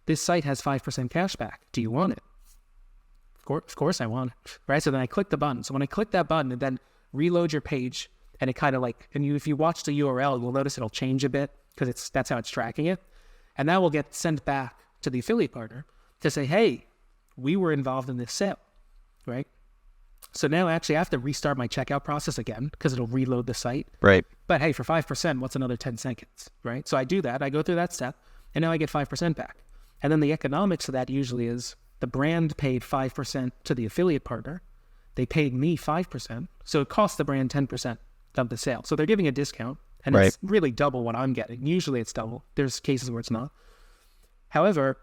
this site has 5% cash back. Do you want it? Of course I want it, right? So then I click the button. So when I click that button, it then reload your page, and it kind of if you watch the URL, you'll notice it'll change a bit because that's how it's tracking it. And that will get sent back to the affiliate partner to say, hey, we were involved in this sale, right? So now actually I have to restart my checkout process again because it'll reload the site. Right. But hey, for 5%, what's another 10 seconds, right? So I do that. I go through that step, and now I get 5% back. And then the economics of that usually is the brand paid 5% to the affiliate partner. They paid me 5%. So it costs the brand 10% of the sale. So they're giving a discount. And it's really double what I'm getting. Usually it's double. There's cases where it's not. However,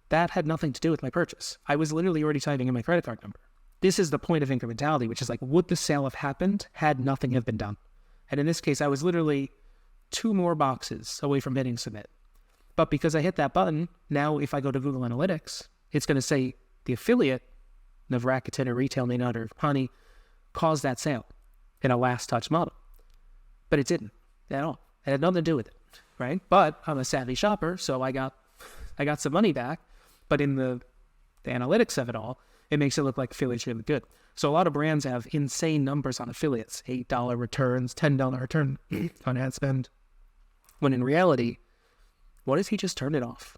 that had nothing to do with my purchase. I was literally already typing in my credit card number. This is the point of incrementality, which is like, would the sale have happened had nothing have been done? And in this case, I was literally 2 more boxes away from hitting submit. But because I hit that button, now if I go to Google Analytics, it's going to say the affiliate of Rakuten or Retail Me Not or Honey caused that sale in a last touch model. But it didn't at all. It had nothing to do with it, right? But I'm a savvy shopper, so I got some money back. But in the analytics of it all, it makes it look like affiliates really good. So a lot of brands have insane numbers on affiliates, $8 returns, $10 return on ad spend. When in reality, what if he just turned it off?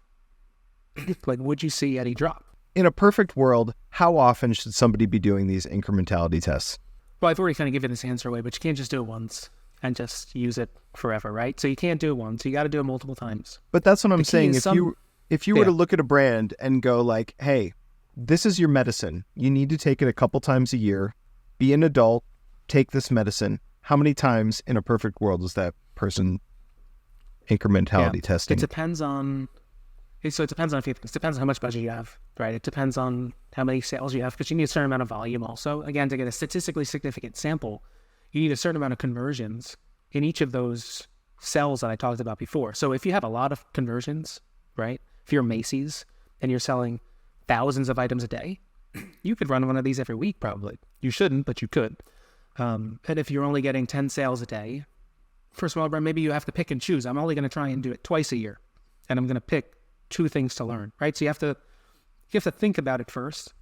Like, would you see any drop? In a perfect world, how often should somebody be doing these incrementality tests? Well, I've already kind of given this answer away, but you can't just do it once and just use it forever, right? So you can't do it once. You got to do it multiple times. But that's what I'm saying. If you were to look at a brand and go like, hey, this is your medicine. You need to take it a couple times a year. Be an adult. Take this medicine. How many times in a perfect world is that person incrementality testing? It depends on a few things. It depends on how much budget you have, right? It depends on how many sales you have, because you need a certain amount of volume also. Again, to get a statistically significant sample, you need a certain amount of conversions in each of those cells that I talked about before. So if you have a lot of conversions, right? If you're Macy's and you're selling thousands of items a day, you could run one of these every week probably. You shouldn't, but you could. And if you're only getting 10 sales a day, for a small brand, maybe you have to pick and choose. I'm only going to try and do it twice a year, and I'm going to pick 2 things to learn, right? So you have to think about it first,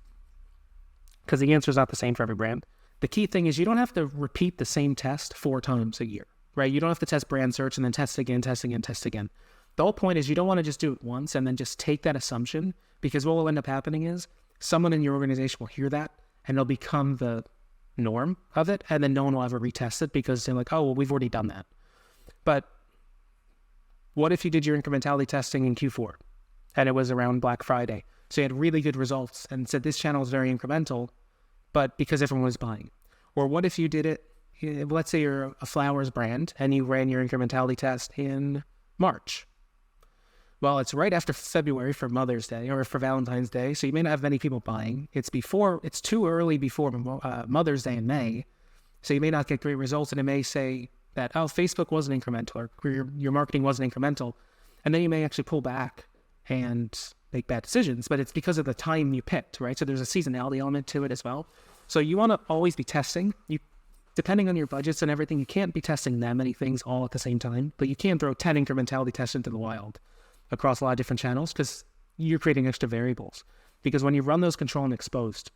because the answer is not the same for every brand. The key thing is you don't have to repeat the same test 4 times a year, right? You don't have to test brand search and then test again. The whole point is you don't want to just do it once and then just take that assumption, because what will end up happening is someone in your organization will hear that and it'll become the norm of it, and then no one will ever retest it because they're like, oh, well, we've already done that. But what if you did your incrementality testing in Q4 and it was around Black Friday? So you had really good results and said this channel is very incremental, but because everyone was buying. Or what if you did it let's say you're a flowers brand and you ran your incrementality test in March. Well, it's right after February for Mother's Day or for Valentine's Day, so you may not have many people buying. It's too early before Mother's Day in May, so you may not get great results, and it may say that, oh, Facebook wasn't incremental, or your marketing wasn't incremental, and then you may actually pull back and make bad decisions, but it's because of the time you picked, right? So there's a seasonality element to it as well. So you want to always be testing. Depending on your budgets and everything, you can't be testing that many things all at the same time, but you can throw 10 incrementality tests into the wild across a lot of different channels because you're creating extra variables. Because when you run those control and exposed,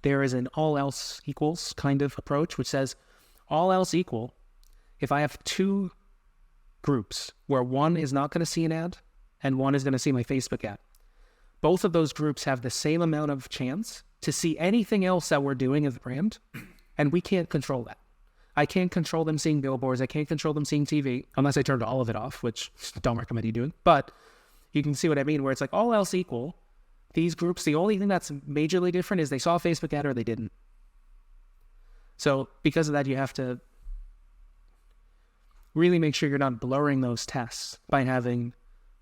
there is an all else equals kind of approach, which says all else equal, if I have two groups where one is not going to see an ad and one is going to see my Facebook ad, both of those groups have the same amount of chance to see anything else that we're doing as a brand, and we can't control that. I can't control them seeing billboards. I can't control them seeing TV, unless I turned all of it off, which I don't recommend you doing. But you can see what I mean, where it's like all else equal, these groups, the only thing that's majorly different is they saw a Facebook ad or they didn't. So because of that, you have to really make sure you're not blurring those tests by having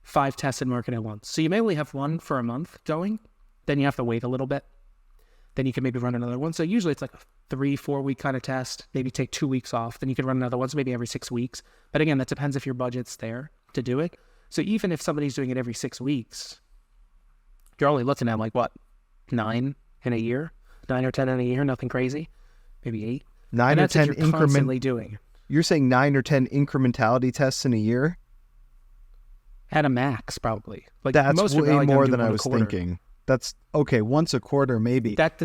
5 tests in market at once. So you may only have one for a month going, then you have to wait a little bit. Then you can maybe run another one. So usually it's like a 3-4 week kind of test, maybe take 2 weeks off. Then you can run another one, so maybe every 6 weeks. But again, that depends if your budget's there to do it. So even if somebody's doing it every 6 weeks, you're only looking at like what, 9 in a year, 9 or 10 in a year, nothing crazy, maybe 8. 9 or 10 constantly doing. You're saying 9 or 10 incrementality tests in a year? At a max, probably. Like that's most way more than I was thinking. That's okay. Once a quarter, maybe. That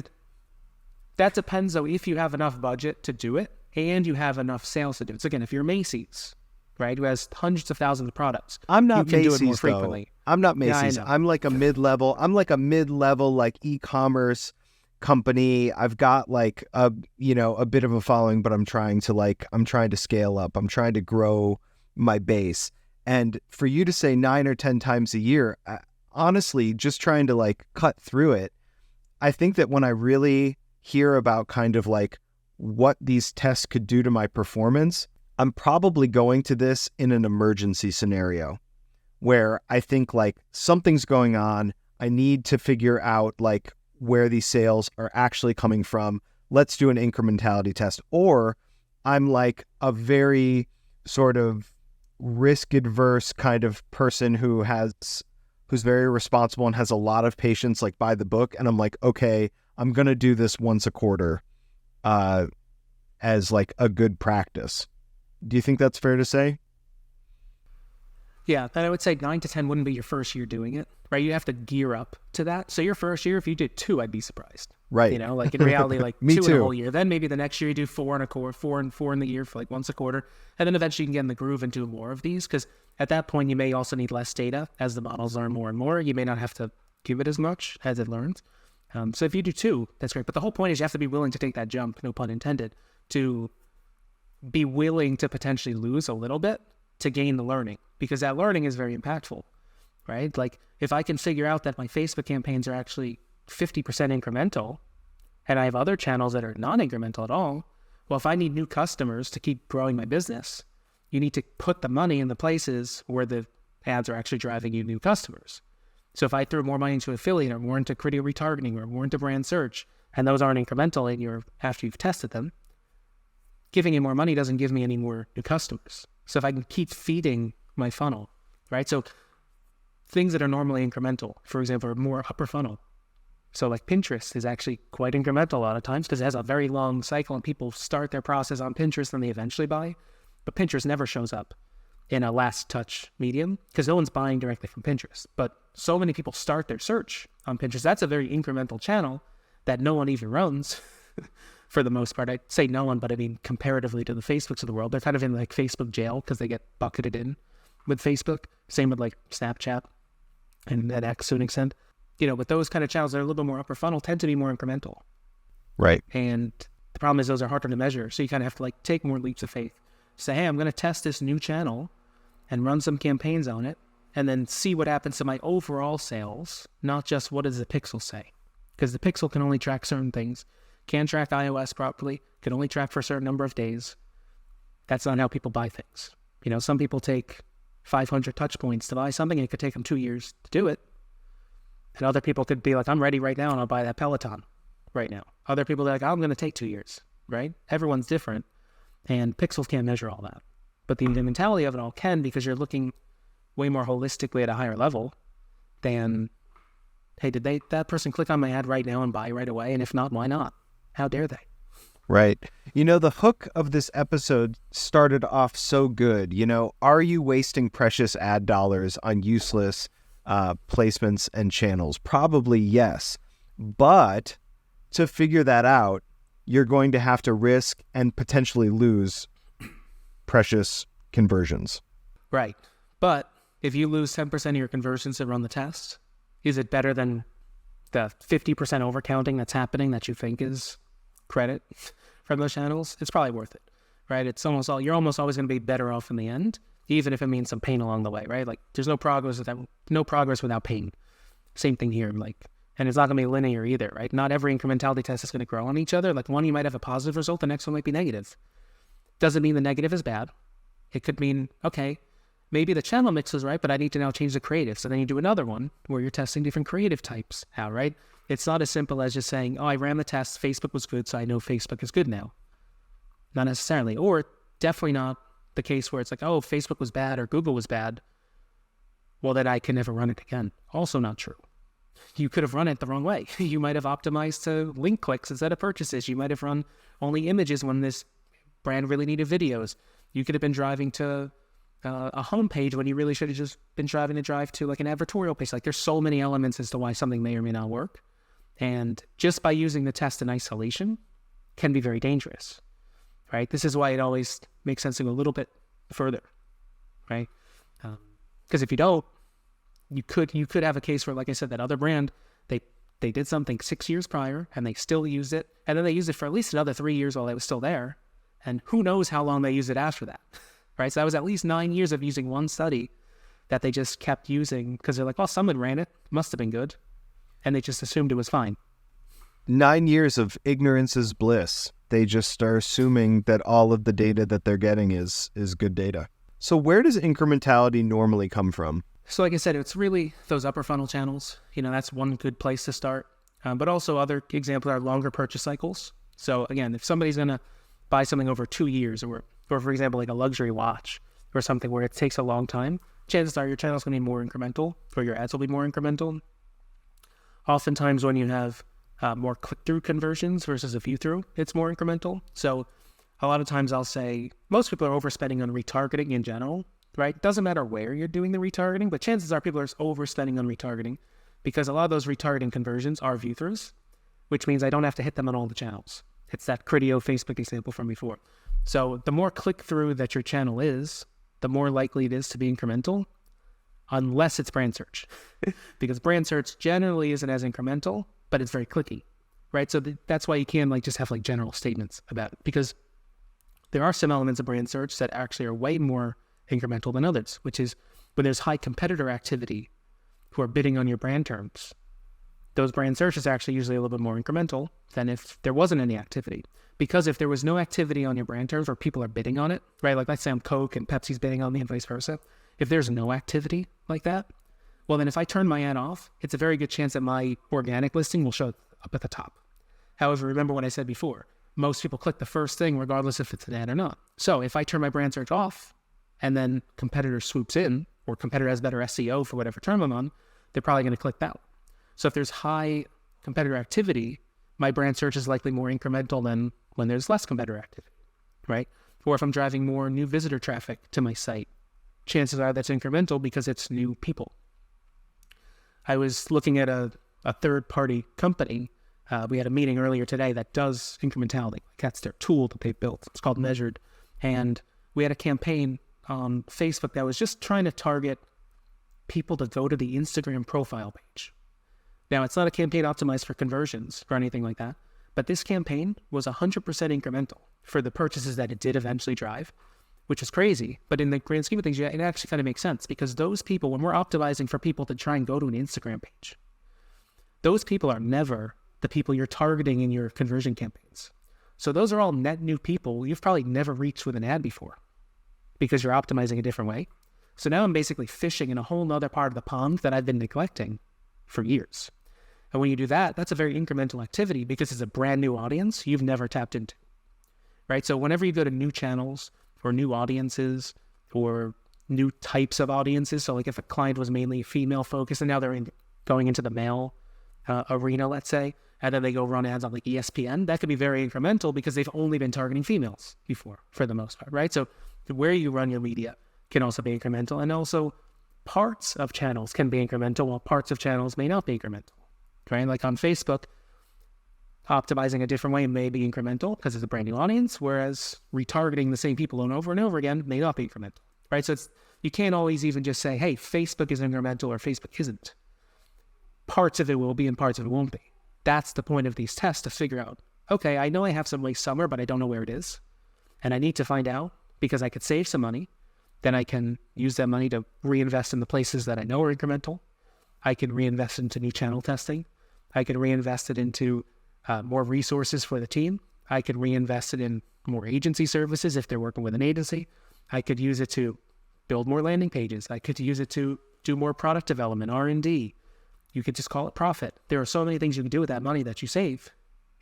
depends, though, if you have enough budget to do it and you have enough sales to do it. So again, if you're Macy's, right, who has hundreds of thousands of products, I'm not you can Macy's, do it more frequently. I'm not Macy's. Yeah, I'm like a mid-level. I'm like a mid-level like e-commerce company. I've got like a bit of a following, but I'm trying to scale up. I'm trying to grow my base. And for you to say 9 or 10 times a year, honestly, just trying to like cut through it, I think that when I really hear about kind of like what these tests could do to my performance, I'm probably going to this in an emergency scenario where I think like something's going on. I need to figure out like where these sales are actually coming from. Let's do an incrementality test. Or I'm like a very sort of risk adverse kind of person who's very responsible and has a lot of patience, like by the book. And I'm like, okay, I'm going to do this once a quarter as like a good practice. Do you think that's fair to say? Yeah, and I would say 9 to 10 wouldn't be your first year doing it, right? You have to gear up to that. So your first year, if you did 2, I'd be surprised. Right. You know, like in reality, like Me 2 too. in a whole year. Then maybe the next year you do 4 in a quarter, 4 and 4 in the year for like once a quarter. And then eventually you can get in the groove and do more of these, because at that point you may also need less data as the models learn more and more. You may not have to give it as much as it learns. So if you do 2, that's great. But the whole point is you have to be willing to take that jump, no pun intended, to be willing to potentially lose a little bit to gain the learning, because that learning is very impactful, right? Like if I can figure out that my Facebook campaigns are actually 50% incremental and I have other channels that are non-incremental at all, well, if I need new customers to keep growing my business, you need to put the money in the places where the ads are actually driving you new customers. So if I throw more money into affiliate or more into creative retargeting or more into brand search, and those aren't incremental in after you've tested them, giving you more money doesn't give me any more new customers. So if I can keep feeding my funnel, right? So things that are normally incremental, for example, are more upper funnel. So like Pinterest is actually quite incremental a lot of times because it has a very long cycle and people start their process on Pinterest and they eventually buy. But Pinterest never shows up in a last touch medium because no one's buying directly from Pinterest. But so many people start their search on Pinterest. That's a very incremental channel that no one even runs for the most part. I'd say no one, but I mean comparatively to the Facebooks of the world, they're kind of in like Facebook jail because they get bucketed in with Facebook. Same with like Snapchat and X to an extent. You know, but those kind of channels that are a little bit more upper funnel tend to be more incremental. Right. And the problem is those are harder to measure. So you kind of have to like take more leaps of faith. Say, hey, I'm going to test this new channel and run some campaigns on it and then see what happens to my overall sales, not just what does the pixel say. Because the pixel can only track certain things. can't track iOS properly, can only track for a certain number of days. That's not how people buy things. Some people take 500 touch points to buy something, and it could take them 2 years to do it. And other people could be like, I'm ready right now, and I'll buy that Peloton right now. Other people are like, I'm going to take 2 years, right? Everyone's different, and pixels can't measure all that. But the mentality of it all can, because you're looking way more holistically at a higher level than, hey, did that person click on my ad right now and buy right away? And if not, why not? How dare they? Right. The hook of this episode started off so good. Are you wasting precious ad dollars on useless placements and channels? Probably yes. But to figure that out, you're going to have to risk and potentially lose precious conversions. Right. But if you lose 10% of your conversions to run the test, is it better than the 50% overcounting that's happening that you think is credit from those channels? It's probably worth it, right? You're almost always going to be better off in the end, even if it means some pain along the way, right? Like, there's no progress without pain. Same thing here, and it's not going to be linear either, right? Not every incrementality test is going to grow on each other. Like, one, you might have a positive result, the next one might be negative. Doesn't mean the negative is bad. It could mean, okay, maybe the channel mix is right, but I need to now change the creative. So then you do another one where you're testing different creative types out, right? It's not as simple as just saying, I ran the test, Facebook was good, so I know Facebook is good now. Not necessarily. Or definitely not the case where it's like, Facebook was bad or Google was bad. Well, then I can never run it again. Also not true. You could have run it the wrong way. You might have optimized to link clicks instead of purchases. You might have run only images when this brand really needed videos. You could have been driving to a homepage when you really should have just been driving to like an advertorial page. Like, there's so many elements as to why something may or may not work. And just by using the test in isolation can be very dangerous, right? This is why it always makes sense to go a little bit further, right? Because if you don't, you could have a case where, like I said, that other brand, they did something 6 years prior and they still used it, and then they used it for at least another 3 years while it was still there, and who knows how long they used it after that, right? So that was at least 9 years of using one study that they just kept using because they're like, well, someone ran it, must have been good, and they just assumed it was fine. 9 years of ignorance is bliss. They just are assuming that all of the data that they're getting is good data. So where does incrementality normally come from? So like I said, it's really those upper funnel channels. That's one good place to start. But also other examples are longer purchase cycles. So again, if somebody's going to buy something over 2 years, or for example, like a luxury watch or something where it takes a long time, chances are your channel's going to be more incremental, or your ads will be more incremental. Oftentimes when you have more click-through conversions versus a view-through, it's more incremental. So a lot of times I'll say most people are overspending on retargeting in general, right? Doesn't matter where you're doing the retargeting, but chances are people are overspending on retargeting because a lot of those retargeting conversions are view-throughs, which means I don't have to hit them on all the channels. It's that Criteo Facebook example from before. So the more click-through that your channel is, the more likely it is to be incremental, unless it's brand search. Because brand search generally isn't as incremental, but it's very clicky, right? So that's why you can just have general statements about it, because there are some elements of brand search that actually are way more incremental than others, which is when there's high competitor activity who are bidding on your brand terms. Those brand searches are actually usually a little bit more incremental than if there wasn't any activity. Because if there was no activity on your brand terms where people are bidding on it, right? Like let's say I'm Coke and Pepsi's bidding on me and vice versa. If there's no activity like that, well then if I turn my ad off, it's a very good chance that my organic listing will show up at the top. However, remember what I said before, most people click the first thing regardless if it's an ad or not. So if I turn my brand search off and then competitor swoops in, or competitor has better SEO for whatever term I'm on, they're probably going to click that. So if there's high competitor activity, my brand search is likely more incremental than when there's less competitor activity, right? Or if I'm driving more new visitor traffic to my site, chances are that's incremental because it's new people. I was looking at a third-party company. We had a meeting earlier today that does incrementality. That's their tool that they built. It's called Measured. And we had a campaign on Facebook that was just trying to target people to go to the Instagram profile page. Now, it's not a campaign optimized for conversions or anything like that, but this campaign was 100% incremental for the purchases that it did eventually drive, which is crazy. But in the grand scheme of things, it actually kind of makes sense because those people, when we're optimizing for people to try and go to an Instagram page, those people are never the people you're targeting in your conversion campaigns. So those are all net new people you've probably never reached with an ad before because you're optimizing a different way. So now I'm basically fishing in a whole nother part of the pond that I've been neglecting for years. And when you do that, that's a very incremental activity because it's a brand new audience you've never tapped into, right? So whenever you go to new channels or new audiences or new types of audiences, so like if a client was mainly female focused and now they're going into the male arena, let's say, and then they go run ads on like ESPN, that could be very incremental because they've only been targeting females before for the most part, right? So where you run your media can also be incremental, and also parts of channels can be incremental while parts of channels may not be incremental, right? Like on Facebook, optimizing a different way may be incremental because it's a brand new audience, whereas retargeting the same people over and over again may not be incremental, right? So you can't always even just say, hey, Facebook is incremental or Facebook isn't. Parts of it will be and parts of it won't be. That's the point of these tests, to figure out, okay, I know I have some waste somewhere, but I don't know where it is. And I need to find out because I could save some money. Then I can use that money to reinvest in the places that I know are incremental. I can reinvest into new channel testing. I can reinvest it into more resources for the team. I could reinvest it in more agency services if they're working with an agency. I could use it to build more landing pages. I could use it to do more product development, R&D. You could just call it profit. There are so many things you can do with that money that you save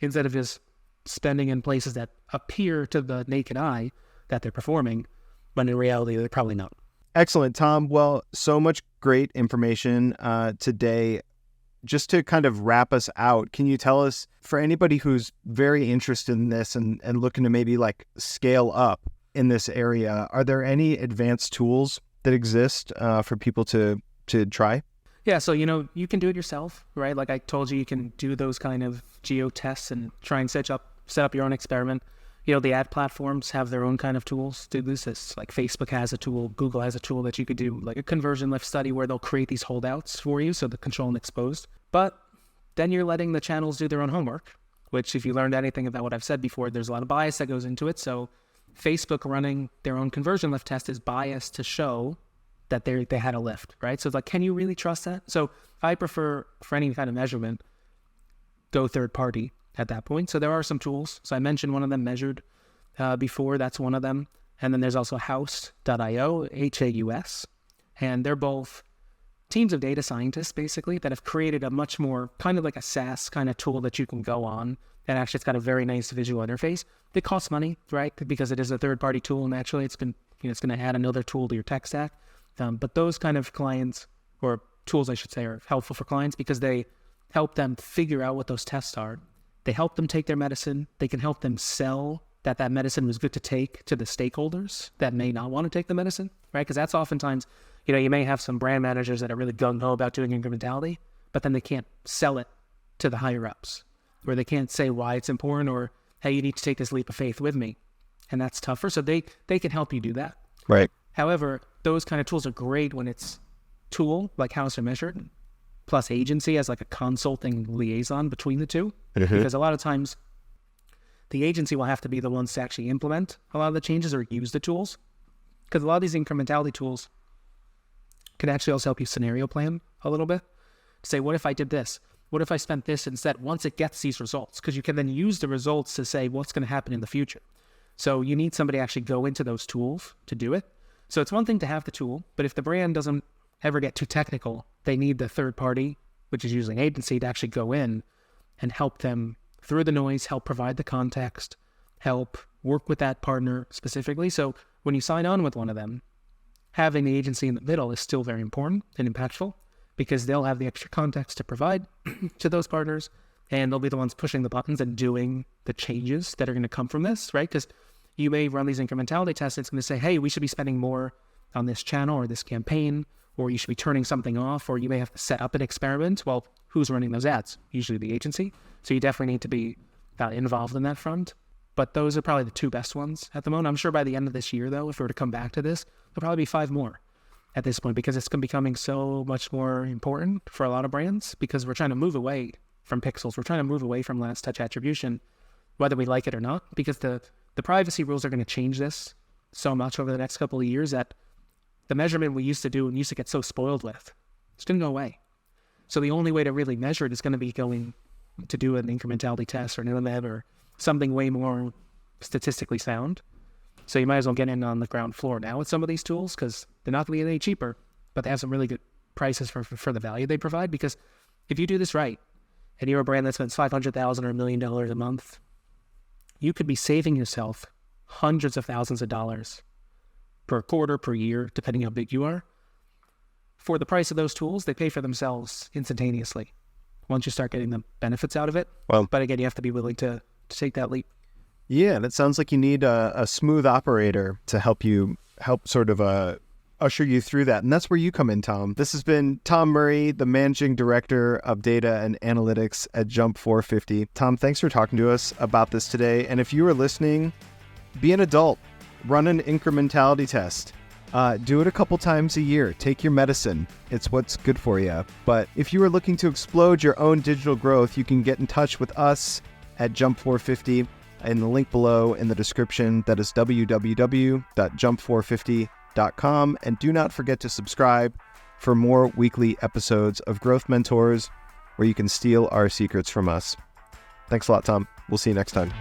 instead of just spending in places that appear to the naked eye that they're performing, when in reality, they're probably not. Excellent, Tom. Well, so much great information today. Just to kind of wrap us out, can you tell us, for anybody who's very interested in this and looking to maybe like scale up in this area, are there any advanced tools that exist for people to try? Yeah, so, you can do it yourself, right? Like I told you, you can do those kind of geo tests and try and set up your own experiment. The ad platforms have their own kind of tools to do this. It's like Facebook has a tool, Google has a tool that you could do like a conversion lift study where they'll create these holdouts for you, so the control and exposed. But then you're letting the channels do their own homework, which if you learned anything about what I've said before, there's a lot of bias that goes into it. So Facebook running their own conversion lift test is biased to show that they had a lift, right? So it's like, can you really trust that? So I prefer, for any kind of measurement, go third party at that point. So there are some tools. So I mentioned one of them, Measured, before. That's one of them. And then there's also House.io, Haus. And they're both teams of data scientists, basically, that have created a much more kind of like a SaaS kind of tool that you can go on. And actually, it's got a very nice visual interface. It costs money, right? Because it is a third-party tool. Naturally, it's going to add another tool to your tech stack. But those kind of clients, or tools, I should say, are helpful for clients because they help them figure out what those tests are. They help them take their medicine. They can help them sell that medicine was good to take to the stakeholders that may not want to take the medicine, right? Because that's oftentimes, you may have some brand managers that are really gung-ho about doing incrementality, but then they can't sell it to the higher ups, or they can't say why it's important, or, hey, you need to take this leap of faith with me. And that's tougher. So they can help you do that. Right. However, those kind of tools are great when it's tool, like House or Measured, plus agency as like a consulting liaison between the two. Mm-hmm. Because a lot of times the agency will have to be the ones to actually implement a lot of the changes or use the tools. Because a lot of these incrementality tools can actually also help you scenario plan a little bit. Say, what if I did this? What if I spent this instead once it gets these results? Because you can then use the results to say what's going to happen in the future. So you need somebody to actually go into those tools to do it. So it's one thing to have the tool, but if the brand doesn't ever get too technical, they need the third party, which is usually an agency, to actually go in and help them through the noise, help provide the context, help work with that partner specifically. So when you sign on with one of them, having the agency in the middle is still very important and impactful because they'll have the extra context to provide to those partners, and they'll be the ones pushing the buttons and doing the changes that are going to come from this, right? Because you may run these incrementality tests. It's going to say, hey, we should be spending more on this channel or this campaign, or you should be turning something off, or you may have to set up an experiment. Well, who's running those ads? Usually the agency. So you definitely need to be involved in that front. But those are probably the two best ones at the moment. I'm sure by the end of this year, though, if we were to come back to this, there'll probably be 5 more at this point because it's becoming so much more important for a lot of brands because we're trying to move away from pixels. We're trying to move away from last touch attribution, whether we like it or not, because the privacy rules are going to change this so much over the next couple of years that the measurement we used to do and used to get so spoiled with, it's going to go away. So the only way to really measure it is going to be going to do an incrementality test or an MMM or something way more statistically sound. So you might as well get in on the ground floor now with some of these tools, because they're not going to be any cheaper, but they have some really good prices for the value they provide. Because if you do this right, and you're a brand that spends $500,000 or $1 million a month, you could be saving yourself hundreds of thousands of dollars per quarter, per year, depending how big you are. For the price of those tools, they pay for themselves instantaneously once you start getting the benefits out of it. Well, but again, you have to be willing to take that leap. Yeah, and it sounds like you need a smooth operator to help sort of usher you through that. And that's where you come in, Tom. This has been Tom Murray, the Managing Director of Data and Analytics at Jump 450. Tom, thanks for talking to us about this today. And if you are listening, be an adult. Run an incrementality test. Do it a couple times a year. Take your medicine. It's what's good for you. But if you are looking to explode your own digital growth, you can get in touch with us at Jump 450 in the link below in the description. That is www.jump450.com. And do not forget to subscribe for more weekly episodes of Growth Mentors where you can steal our secrets from us. Thanks a lot, Tom. We'll see you next time.